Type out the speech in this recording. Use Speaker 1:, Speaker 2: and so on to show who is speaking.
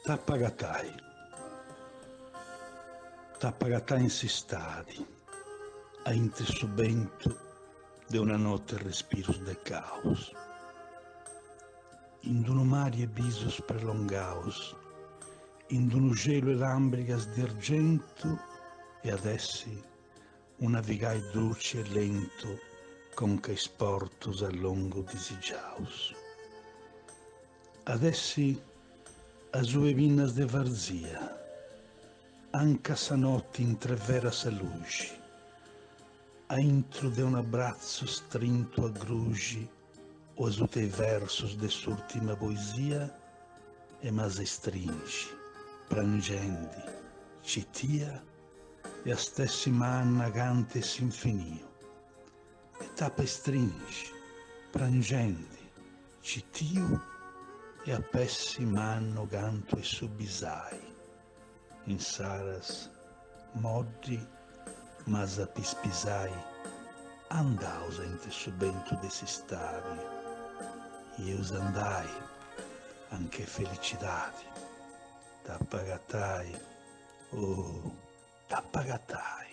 Speaker 1: T'appagatai, t'appagatai insistadi, a intre subento de una notte respiros de caos. In uno mari e visos prolongaos, in uno gelo e lambrigas di argento, e ad essi un navigai druci e lento, con che sportos a longo disigiaus. Ad essi a sue vinas de varzia, anca sa notte in tre veras a luci, a intro de un abbraccio strinto a grugi, o a sute versos de s'ultima poesia, e mas stringi, prangendi, citia, e a stessi man agante s'infinio, e tapa e stringi, prangendi, citio, e a pessi manno ganto e subisai, in saras moddi, mas a pispisai, andausa inte subento desi stavi, e eus andai, anche felicidade, t'appagatai, oh, t'appagatai.